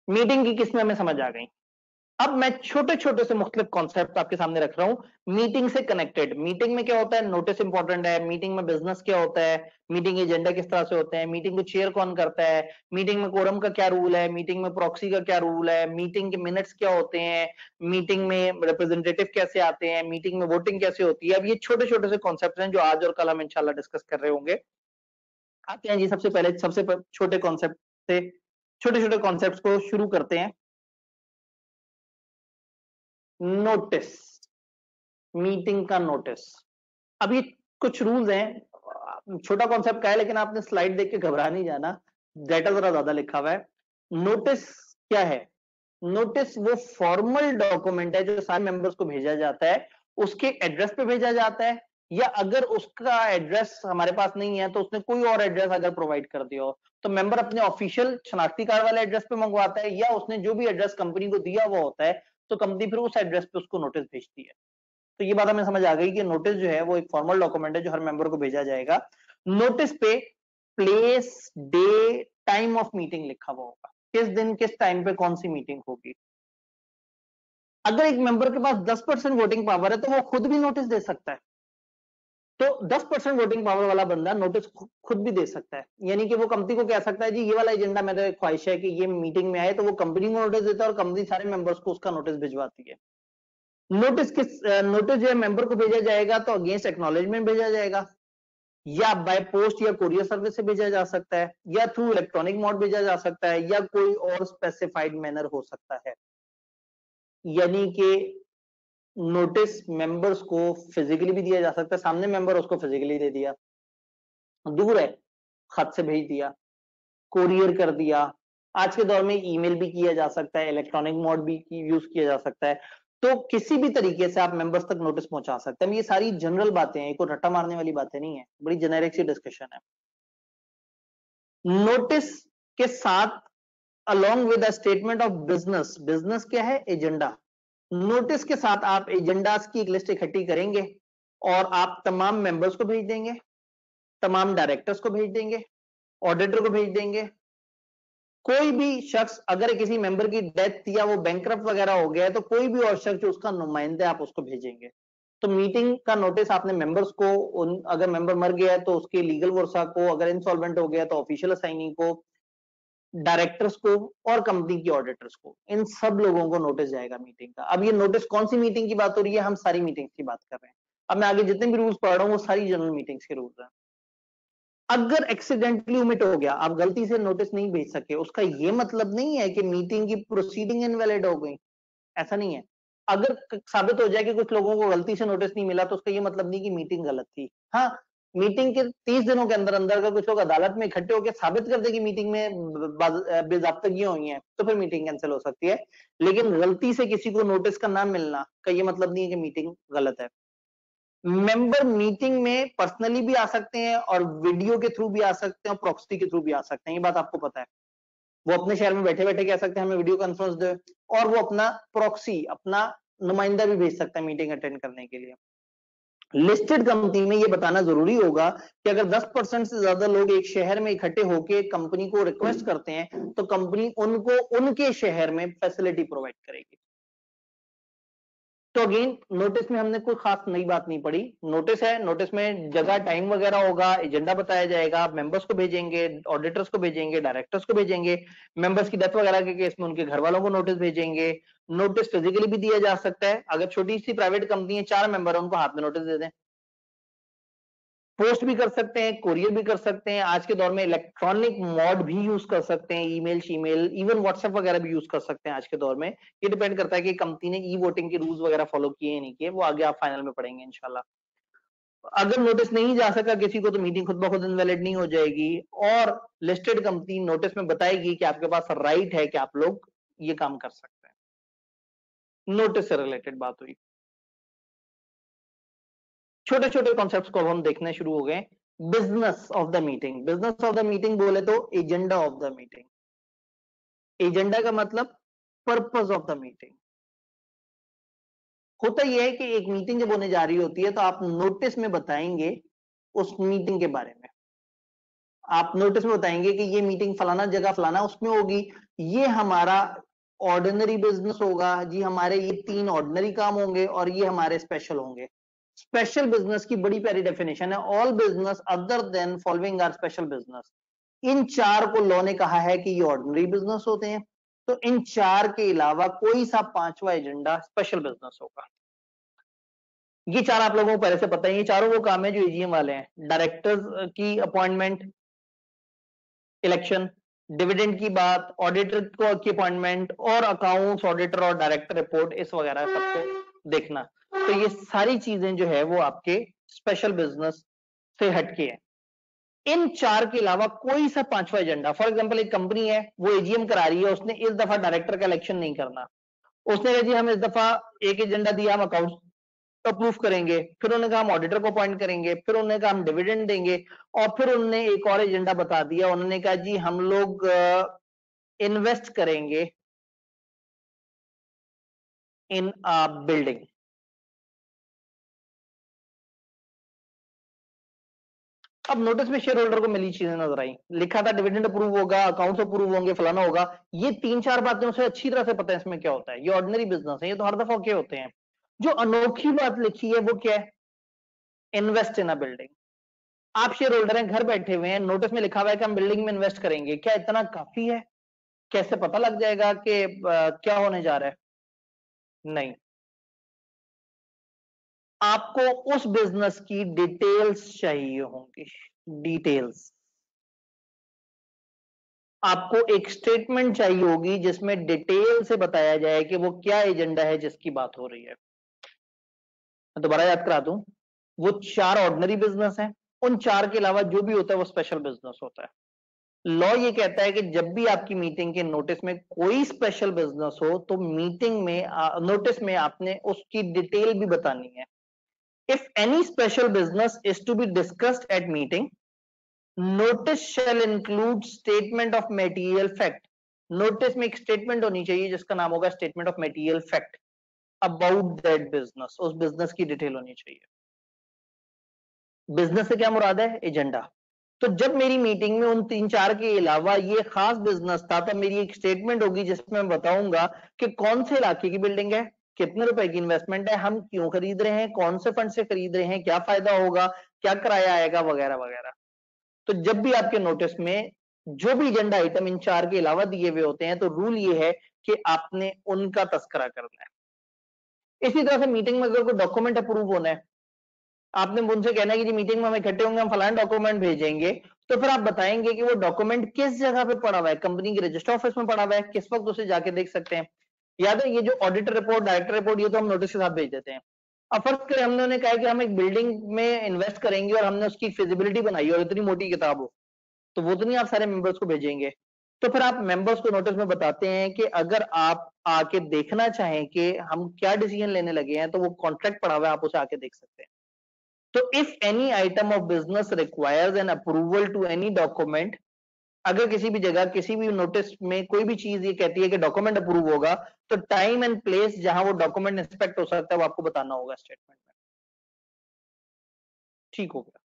Meeting की किस्में हमें समझ आ गई। अब मैं छोटे छोटे से मुख्तलिफ कॉन्सेप्ट आपके सामने रख रहा हूं मीटिंग से कनेक्टेड। मीटिंग में क्या होता है, नोटिस इंपॉर्टेंट है। मीटिंग में बिजनेस क्या होता है, मीटिंग एजेंडा किस तरह से होते हैं, मीटिंग को चेयर कौन करता है, मीटिंग में कोरम का क्या रूल है, मीटिंग में प्रॉक्सी का क्या रूल है, मीटिंग के मिनट्स क्या होते हैं, मीटिंग में रिप्रेजेंटेटिव कैसे आते हैं, मीटिंग में वोटिंग कैसे होती है। अब ये छोटे छोटे से कॉन्सेप्ट हैं जो आज और कल हम इंशाल्लाह डिस्कस कर रहे होंगे। आते हैं जी सबसे पहले छोटे कॉन्सेप्ट से, छोटे छोटे कॉन्सेप्ट को शुरू करते हैं। नोटिस, मीटिंग का नोटिस। अब ये कुछ रूल्स हैं, छोटा कॉन्सेप्ट का है लेकिन आपने स्लाइड देख के घबरा नहीं जाना, डेटा जरा ज्यादा लिखा हुआ है। नोटिस क्या है, नोटिस वो फॉर्मल डॉक्यूमेंट है जो सारे मेंबर्स को भेजा जाता है, उसके एड्रेस पे भेजा जाता है, या अगर उसका एड्रेस हमारे पास नहीं है तो उसने कोई और एड्रेस अगर प्रोवाइड कर दिया हो तो मेंबर अपने ऑफिशियल शनाख्ती कार्ड वाले एड्रेस पे मंगवाता है, या उसने जो भी एड्रेस कंपनी को दिया हुआ होता है तो कंपनी फिर उस एड्रेस पे उसको नोटिस भेजती है। तो ये बात हमें समझ आ गई कि नोटिस जो है वो एक फॉर्मल डॉक्यूमेंट है जो हर मेंबर को भेजा जाएगा। नोटिस पे place, day, time of meeting लिखा हुआ होगा, किस दिन किस टाइम पे कौन सी मीटिंग होगी। अगर एक मेंबर के पास 10% वोटिंग पावर है तो वो खुद भी नोटिस दे सकता है। तो 10% वोटिंग पावर वाला बंदा नोटिस खुद भी दे सकता है, यानी कि वो कंपनी को कह सकता है जी ये वाला एजेंडा मेरा ख्वाहिश है कि ये मीटिंग में आए, तो वो कंपनी को नोटिस देता है और कंपनी सारे मेंबर्स को उसका नोटिस भिजवाती है। नोटिस जो है मेंबर को भेजा जाएगा तो अगेंस्ट एक्नॉलेजमेंट भेजा जाएगा, या बाय पोस्ट या कुरियर सर्विस से भेजा जा सकता है, या थ्रू इलेक्ट्रॉनिक मोड भेजा जा सकता है, या कोई और स्पेसिफाइड मैनर हो सकता है। यानी कि नोटिस मेंबर्स को फिजिकली भी दिया जा सकता है, सामने मेंबर उसको फिजिकली दे दिया, दूर है खत से भेज दिया, कोरियर कर दिया, आज के दौर में ईमेल भी किया जा सकता है, इलेक्ट्रॉनिक मोड भी यूज किया जा सकता है। तो किसी भी तरीके से आप मेंबर्स तक नोटिस पहुंचा सकते हैं। ये सारी जनरल बातें हैं, कोई रट्टा मारने वाली बातें नहीं है, बड़ी जेनेरिक सी डिस्कशन है। नोटिस के साथ along with a statement of business, business क्या है, एजेंडा। नोटिस के साथ आप एजेंडास की एक लिस्ट इकट्ठी करेंगे और आप तमाम मेंबर्स को भेज देंगे, तमाम डायरेक्टर्स को भेज देंगे, ऑडिटर को भेज देंगे। कोई भी शख्स अगर किसी मेंबर की डेथ या वो बैंकरप्ट वगैरह हो गया है तो कोई भी और शख्स जो उसका नुमाइंदा आप उसको भेजेंगे। तो मीटिंग का नोटिस आपने मेंबर्स को, अगर मेंबर मर गया है तो उसके लीगल वर्सा को, अगर इंसॉल्वेंट हो गया तो ऑफिशियल असाइनी को, डायरेक्टर्स को और कंपनी की ऑडिटर्स को, इन सब लोगों को नोटिस जाएगा मीटिंग का। अब ये नोटिस कौन सी मीटिंग की बात हो रही है, हम सारी मीटिंग्स की बात कर रहे हैं। अब मैं आगे जितने भी रूल्स पढ़ रहा हूं वो सारी जनरल मीटिंग्स के रूल्स हैं। अगर एक्सीडेंटली ओमिट हो गया, आप गलती से नोटिस नहीं भेज सके, उसका ये मतलब नहीं है कि मीटिंग की प्रोसीडिंग इनवैलिड हो गई, ऐसा नहीं है। अगर साबित हो जाए कि कुछ लोगों को गलती से नोटिस नहीं मिला तो उसका ये मतलब नहीं कि मीटिंग गलत थी। हाँ, मीटिंग के 30 दिनों के अंदर अंदर अगर कुछ लोग अदालत में इकट्ठे होकर साबित कर दे कि मीटिंग में बेजाब्तगियां हुई हैं तो फिर मीटिंग कैंसिल हो सकती है। लेकिन गलती से किसी को नोटिस का ना मिलना का ये मतलब नहीं है कि मीटिंग गलत है। मेंबर मीटिंग में पर्सनली भी आ सकते हैं और वीडियो के थ्रू भी आ सकते हैं और प्रॉक्सी के थ्रू भी आ सकते हैं, ये बात आपको पता है। वो अपने शहर में बैठे बैठे कह सकते हैं हमें वीडियो कॉन्फ्रेंस दे, और वो अपना प्रॉक्सी, अपना नुमाइंदा भी भेज सकता है मीटिंग अटेंड करने के लिए। लिस्टेड कंपनी में ये बताना जरूरी होगा कि अगर 10% से ज्यादा लोग एक शहर में इकट्ठे होकर कंपनी को रिक्वेस्ट करते हैं तो कंपनी उनको उनके शहर में फैसिलिटी प्रोवाइड करेगी। तो अगेन नोटिस में हमने कोई खास नई बात नहीं पढ़ी। नोटिस है, नोटिस में जगह टाइम वगैरह होगा, एजेंडा बताया जाएगा, मेंबर्स को भेजेंगे, ऑडिटर्स को भेजेंगे, डायरेक्टर्स को भेजेंगे, मेंबर्स की डेथ वगैरह के केस में उनके घर वालों को नोटिस भेजेंगे। नोटिस फिजिकली भी दिया जा सकता है, अगर छोटी सी प्राइवेट कंपनी है, 4 मेंबर है, उनको हाथ में नोटिस दे दें। पोस्ट भी कर सकते हैं, कोरियर भी कर सकते हैं, आज के दौर में इलेक्ट्रॉनिक मोड भी यूज कर सकते हैं, ईमेल शीमेल, इवन व्हाट्सएप वगैरह भी यूज कर सकते हैं आज के दौर में। ये डिपेंड करता है कि कंपनी ने ई वोटिंग के रूल्स वगैरह फॉलो किए या नहीं किए, वो आगे आप फाइनल में पढ़ेंगे इंशाल्लाह। अगर नोटिस नहीं जा सका किसी को तो मीटिंग खुद ब खुद इनवैलिड नहीं हो जाएगी, और लिस्टेड कंपनी नोटिस में बताएगी कि आपके पास राइट है कि आप लोग ये काम कर सकते हैं। नोटिस से रिलेटेड बात हुई। छोटे छोटे कॉन्सेप्ट्स को हम देखने शुरू हो गए। Business of the meeting, business of the meeting बोले तो agenda of the meeting. Agenda का मतलब पर्पस ऑफ द मीटिंग। होता यह है कि एक मीटिंग जब होने जा रही होती है तो आप नोटिस में बताएंगे उस मीटिंग के बारे में। आप नोटिस में बताएंगे कि ये मीटिंग फलाना जगह फलाना उसमें होगी, ये हमारा ऑर्डिनरी बिजनेस होगा जी, हमारे ये 3 ऑर्डिनरी काम होंगे और ये हमारे स्पेशल होंगे। स्पेशल बिजनेस की बड़ी प्यारी डेफिनेशन है, all business other than following are special business. इन 4 को लॉ ने कहा है कि ये ऑर्डिनरी बिजनेस होते हैं, तो इन 4 के अलावा कोई सा 5वां एजेंडा स्पेशल बिजनेस होगा। ये 4 आप लोगों को पहले से पता है, ये चारों वो काम है जो एजीएम वाले हैं, डायरेक्टर्स की अपॉइंटमेंट, इलेक्शन, डिविडेंड की बात, ऑडिटर को की अपॉइंटमेंट और अकाउंट्स, ऑडिटर और डायरेक्टर रिपोर्ट, इस वगैरह सबको देखना। तो ये सारी चीजें जो है वो आपके स्पेशल बिजनेस से हटके है। इन 4 के अलावा कोई सा 5वां एजेंडा, फॉर एग्जांपल एक कंपनी है वो एजीएम करा रही है, उसने इस दफा डायरेक्टर का इलेक्शन नहीं करना, उसने कहा जी हम इस दफा एक एजेंडा दिया, हम अकाउंट्स अप्रूव करेंगे, फिर उन्होंने कहा हम ऑडिटर को अपॉइंट करेंगे, फिर उन्होंने कहा हम डिविडेंड देंगे, और फिर उन्होंने एक और एजेंडा बता दिया, उन्होंने कहा जी हम लोग इन्वेस्ट करेंगे इन अ बिल्डिंग। अब नोटिस में शेयर होल्डर को मिली चीजें नजर आई, लिखा था डिविडेंड अप्रूव होगा, अकाउंट्स अप्रूव होंगे, फलाना होगा, ये 3-4 बातें उसे अच्छी तरह से पता है इसमें क्या होता है, ये ऑर्डिनरी बिजनेस है, ये तो हर दफा क्या होते हैं। जो अनोखी बात लिखी है वो क्या है, इन्वेस्ट इन अ बिल्डिंग। आप शेयर होल्डर हैं, घर बैठे हुए हैं, नोटिस में लिखा हुआ है कि हम बिल्डिंग में इन्वेस्ट करेंगे, क्या इतना काफी है? कैसे पता लग जाएगा कि क्या होने जा रहा है? नहीं, आपको उस बिजनेस की डिटेल्स चाहिए होंगी, डिटेल्स। आपको एक स्टेटमेंट चाहिए होगी जिसमें डिटेल से बताया जाए कि वो क्या एजेंडा है जिसकी बात हो रही है। मैं दोबारा याद करा दूं, वो 4 ऑर्डिनरी बिजनेस हैं, उन 4 के अलावा जो भी होता है वो स्पेशल बिजनेस होता है। लॉ ये कहता है कि जब भी आपकी मीटिंग के नोटिस में कोई स्पेशल बिजनेस हो तो मीटिंग में नोटिस में आपने उसकी डिटेल भी बतानी है। If any special business is to be discussed at meeting, notice shall include statement of material fact. Notice में एक स्टेटमेंट होनी चाहिए जिसका नाम होगा statement of material fact about that business, उस बिजनेस की डिटेल होनी चाहिए। बिजनेस से क्या मुराद है, एजेंडा। तो जब मेरी मीटिंग में उन 3-4 के अलावा ये खास बिजनेस था, तब मेरी एक स्टेटमेंट होगी जिसमें मैं बताऊंगा कि कौन से इलाके की बिल्डिंग है, कितने रुपए की इन्वेस्टमेंट है, हम क्यों खरीद रहे हैं, कौन से फंड से खरीद रहे हैं, क्या फायदा होगा, क्या किराया आएगा, वगैरह वगैरह। तो जब भी आपके नोटिस में जो भी एजेंडा आइटम इन 4 के अलावा दिए हुए होते हैं, तो रूल ये है कि आपने उनका तस्करा करना है। इसी तरह से मीटिंग में अगर कोई डॉक्यूमेंट अप्रूव होना है, आपने उनसे कहना है कि जी मीटिंग में हम इकट्ठे होंगे, हम फलाना डॉक्यूमेंट भेजेंगे, तो फिर आप बताएंगे कि वो डॉक्यूमेंट किस जगह पे पड़ा हुआ है, कंपनी के रजिस्टर ऑफिस में पड़ा हुआ है, किस वक्त उसे जाके देख सकते हैं। याद है ये जो ऑडिटर रिपोर्ट, डायरेक्टर रिपोर्ट, ये तो हम नोटिस के साथ भेज देते हैं। अब फर्ज करें हमने कहा कि हम एक बिल्डिंग में इन्वेस्ट करेंगे और हमने उसकी फिजिबिलिटी बनाई और इतनी मोटी किताब हो, तो वो तो नहीं आप सारे मेंबर्स को भेजेंगे। तो फिर आप मेंबर्स को नोटिस में बताते हैं कि अगर आप आके देखना चाहें कि हम क्या डिसीजन लेने लगे हैं, तो वो कॉन्ट्रैक्ट पड़ा हुआ है, आप उसे आके देख सकते हैं। तो if any item of business requires an approval to any document, अगर किसी भी जगह किसी भी नोटिस में कोई भी चीज ये कहती है कि डॉक्यूमेंट अप्रूव होगा, तो टाइम एंड प्लेस जहां वो डॉक्यूमेंट इंस्पेक्ट हो सकता है वो आपको बताना होगा स्टेटमेंट में। ठीक हो गया।